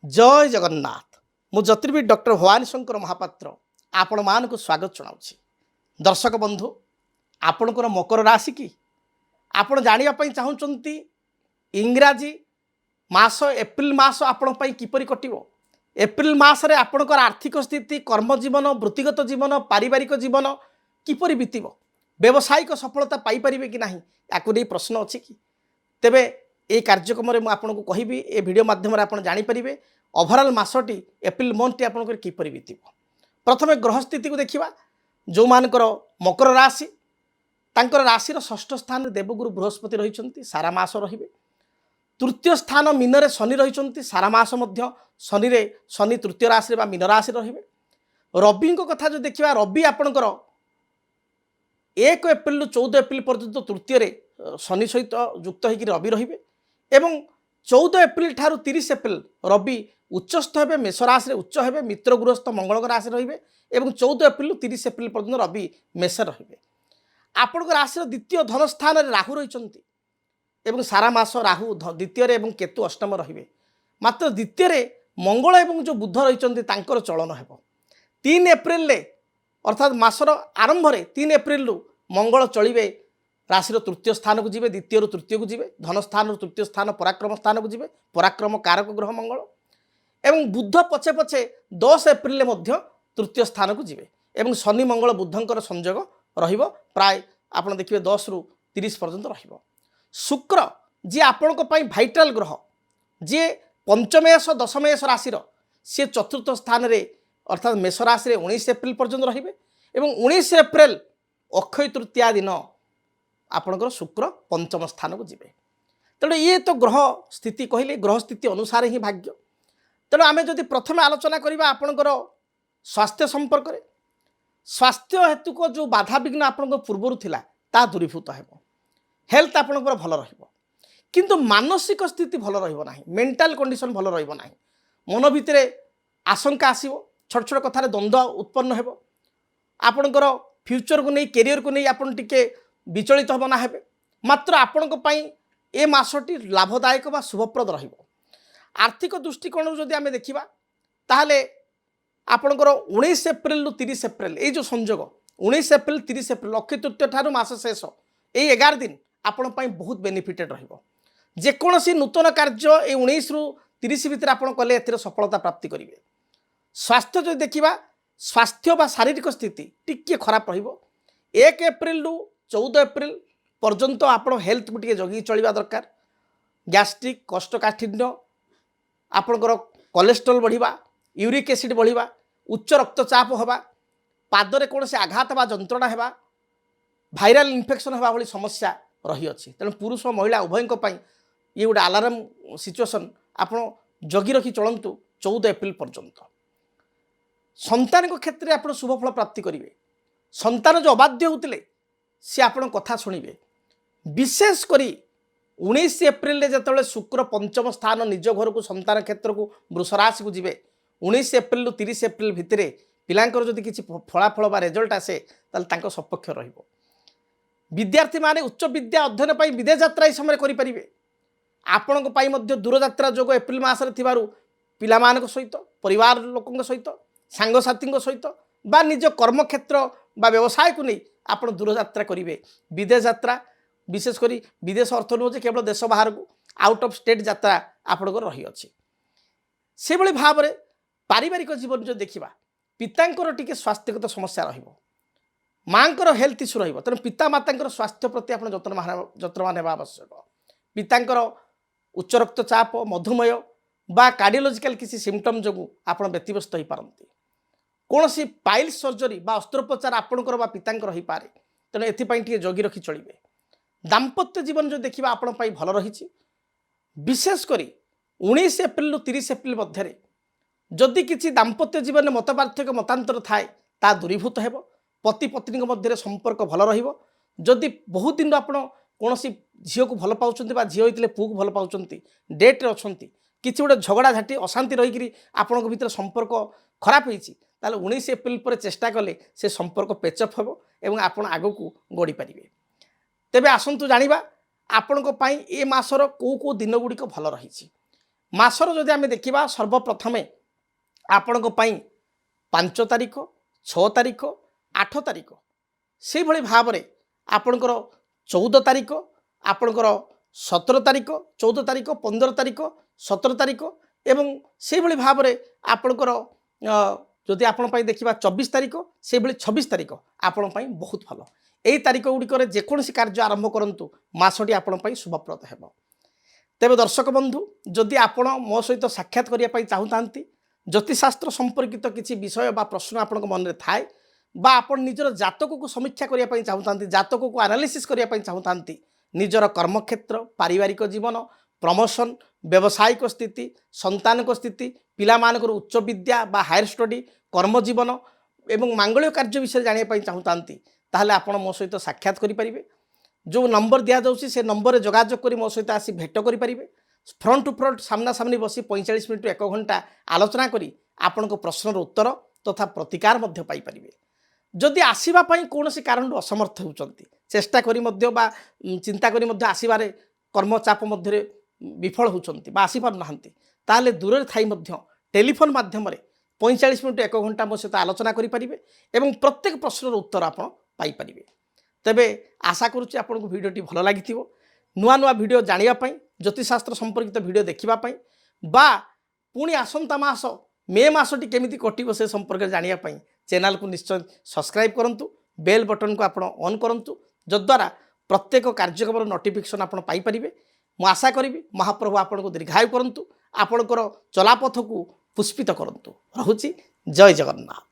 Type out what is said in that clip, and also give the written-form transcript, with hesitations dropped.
जय जगन्नाथ मु ज्योतिर्विद डॉक्टर भवानी शंकर महापात्र आपण मान को स्वागत जनाऊँगी। दर्शक बंधु आपणकर मकर राशि कि आपण जानापी चाहूँगी इंग्राजी मास एप्रिल मास आपण किपरि कटिवो। एप्रिल मासरे आपणकर आर्थिक स्थिति कर्मजीवन वृत्तिगत जीवन पारिवारिक जीवन किपरि बीतब व्यावसायिक सफलता पाइपर कि ना या प्रश्न अच्छी कि तेबे ये कार्यक्रम में आपको कहबी ए वीडियो माध्यम आप जानीपर ओभरऑल मासटी एप्रिल मंथटी आपंकर किपरि बीतब। प्रथम ग्रह स्थिति को देखा जो मानकर मकर राशि तांकर राशि षष्ठ स्थान देवगुरु बृहस्पति रही सारा मास रे। तृतीय स्थान मीन शनि रही सारा मास शनि रे शनि तृतीय राशि मीन राशि रे। रवि कथा जो देखा रवि आपणकर 1 एप्रिल 14 एप्रिल पर्यंत तृतीय शनि सहित युक्त होकर रवि रे एवं 14 एप्रिल ठारू 30 एप्रिल रवि उच्चस्थ हे मेष राशि उच्च हे मित्र गृहस्थ मंगल राशि रे एवं 14 एप्रिल 30 एप्रिल पर्यंत रवि मेष रे। आपण राशि द्वितीय धन स्थान राहु रही सारा मास राहु द्वितीय एवं केतु अष्टम रे। मात्र द्वितीय मंगल एवं जो बुध रही चलन हो 3 एप्रिल अर्थात मासर आरंभ 3 एप्रिल मंगल चलिए राशि तृतीय स्थान को जीवे द्वितीय तृतीय को जीवे धन स्थान तृतीय स्थान पराक्रम स्थान को जीवे पराक्रम कारक ग्रह मंगल एवं बुध पछे पछे 10 एप्रिल तृतीय स्थान को जीवे एवं शनि मंगल बुधंकर संयोग रहिबो प्राय आपण देखिए 10 रु 30 पर्यंत रहिबो। शुक्र जी आपण भाइटाल ग्रह जी पंचमेश दशमेश राशि सी चतुर्थ स्थान रे अर्थात मेष राशि रे 19 एप्रिल पर्यंत रहिबे एवं 19 एप्रिल अक्षय तृतीया दिन आपणकर शुक्र पंचम स्थान को जीवे। तेणु ये तो ग्रह स्थिति कहले ग्रह स्थिति अनुसार ही भाग्य। तेणु आम जदि प्रथम आलोचना करवा आपणकर स्वास्थ्य संपर्क में स्वास्थ्य हेतु को जो बाधा विघ्न आपण पूर्वर थिला ता दूरीभूत हेबो हेल्थ आपणकर भल रहिबो किंतु मानसिक स्थिति भल रहिबो नाही मेंटल कंडीशन भल रहिबो नाही मन भितरे आशंका आसीबो छोट छोट कथार द्वंद्व उत्पन्न हेबो आपणकर फ्यूचर को नहीं कैरियर को नहीं आपण टिके विचलित हम ना हेबे। मात्र आपण ए मासटी लाभदायक बा शुभप्रद रहिबो। आर्थिक दृष्टिकोण जदि आमे देखिबा ताहले आपणकर 19 एप्रिल 30 एप्रिल ये जो संयोग 19 एप्रिल 30 एप्रिल अक्षय तृतीय ठारू मास शेष ये 11 दिन आपण बहुत बेनिफिटेड रहिबो। जेकोसी नूतन कार्य ये 19 रु 30 भितर आपण कले एथिरे सफलता प्राप्ति करिवे। स्वास्थ्य जो देखिबा स्वास्थ्य बा शारीरिक स्थिति टिके खराब रहिबो। 1 एप्रिल रु 14 एप्रिल पर्यंत आपण हेल्थ को टिके जगी चलिबा दरकार। गैस्ट्रिक कोष्ठकाठिन्य आपणकर कोलेस्ट्रोल बढ़िबा यूरिक एसिड बढ़िबा उच्च रक्तचाप होबा पादरे कौन से आघात बा जंत्रणा हेबा भाइराल इन्फेक्शन होबा भली समस्या रही अछि। तेणु पुरुष महिला उभयंक पई ये गोटे अलार्म सिचुएशन आपण जगी रखी चलंतु 14 एप्रिल पर्यंत। संतान को क्षेत्र में आप शुभफल प्राप्ति करेंगे। संतान जो अबाध्य होते सी आपण कथा शुणे विशेषकर 19 एप्रिल जो शुक्र पंचम स्थान निज घर को संतान क्षेत्र को वृष राशि को जीवे 19 एप्रिल 30 एप्रिल भितर पिलांकर जदि किसी फलाफल बा रिजल्ट आसे ताल सपक्ष रहिबो। विद्यार्थी माने उच्च विद्या अध्ययन पर विदेश यात्रा इस समय करें। आपण दूरयात्रा जोग एप्रिल मास पिला सहित परिवार लोकों सहित सांगसाथी सहित बा निज कर्मक्षेत्र बा व्यवसाय को नहीं आप दूरयात्रा करेंगे। विदेश यात्रा विशेषकर विदेश अर्थ नुह केवल देश बाहर को आउट ऑफ स्टेट यात्रा आपणकर रही अच्छी से भाई भाव में पारिवारिक जीवन जो देखा पितांकर टिके स्वास्थ्यगत समस्या रहिबो मांकर हेल्थ इश्यू रहिबो। तेणु पिता माता स्वास्थ्य प्रति आप जत्नवान होगा आवश्यक। पितांकर उच्च रक्तचाप मधुमेह बा कार्डियोलॉजिकल किसी सिम्पटम जो आप व्यतिव्यस्त हो पारती कौन सी पाइल्स सर्जरी बा अस्त्रोपचार आपणकर बा पितांकर हो पारे। तेणु एथिपाई जगी रखी चलिए। दाम्पत्य जीवन जो देखा आपण भल रही विशेषकर 19 एप्रिल 30 एप्रिल मध्य जदि किसी दाम्पत्य जीवन में मतपार्थक्य मतांतर थाए ता दूरीभूत हेबो। पति पत्नी मध्य संपर्क भल रहिबो। जदि बहुत दिन आप कौन झील को भल पाँच झी होते पुओ को भल पाँच डेट्रे अच्छा किसी गोटे झगड़ा झाटी अशांति रहीकि आपण भर संपर्क खराब होती 19 एप्रिल पर चेष्टा कले से संपर्क पेचअप हेबो एवं आपण आगो को गढ़ी पारे। तेबे आसंतु जानिबा आपण ए मासर को दिन गुड़िक भल रही। मासर जदि आम देखा सर्वप्रथमे आपण 5 तारिख 6 तारिख 8 तारिख से भली भाव में आपणकर 14 तारिख आपणकर 17 तारिख 14 तारिख 15 तारिख 17 तारिख एवं से भली भाव में आपणकर जदि आपण देखा 24 तारिख से भली 26 तारिख आपण बहुत भल यही तारिख गुड़िक जेकोसी कार्य आरंभ करूँ मासटी आपण शुभप्रद है। तेरे दर्शक बंधु जदि आपण मो सहित साक्षात करने चाहूँ ज्योतिषशास्त्र संपर्कित किसी विषय बा प्रश्न आपण मन में थाए बा आपण निजर जातक को समीक्षा करने चाहूँ जातक को एनालिसिस करने चाहूँ निजर कर्मक्षेत्र पारिवारिक जीवन प्रमोशन व्यावसायिक स्थिति संतान स्थिति पिलामानकर उच्च विद्या बा हायर स्टडी कर्मजीवन एवं मांगल्य कार्य विषय जानापी चाहूँ ताहले आपण मो सहित साक्षात करें जो नंबर दि जाऊँगी से नंबर जोगाजोग कर मो सहित आसी भेट करें फ्रंट टू फ्रंट सामना सामनी बसी 45 मिनिट 1 घंटा आलोचना करी आपण प्रश्नर उत्तर तथा प्रतिकार पाइपर जदि आसवाई कौन कारण असमर्थ होती चेष्टा करी बा चिंता करी आसबार कर्मचाप मध्य विफल होती आसीपार ताहले दूर थी टेलीफोन माध्यम 45 मिनिट 1 घंटा मो सहित आलोचना करें एवं प्रत्येक प्रश्नर उत्तर आप पाइपर तेबे आशा करुच्ची आपको भिडियोटी भल लगी नुआ नुआ भिडियो जानापी ज्योतिषशास्त्र संपर्कित भिडियो देखापी बा पुणी आसंता मास मे मासटी केमिति कटिब से संपर्क जानापी चैनल को निश्चय सब्सक्राइब करूँ बेल बटन को आपण ऑन करूँ जद्वारा प्रत्येक कार्यक्रम नोटिफिकेशन आप पाइपर मु आशा करी महाप्रभु आपन को दीर्घायु करूँ आपणकर चलापथ को पुष्पित करूँ। रहुची जय जगन्नाथ।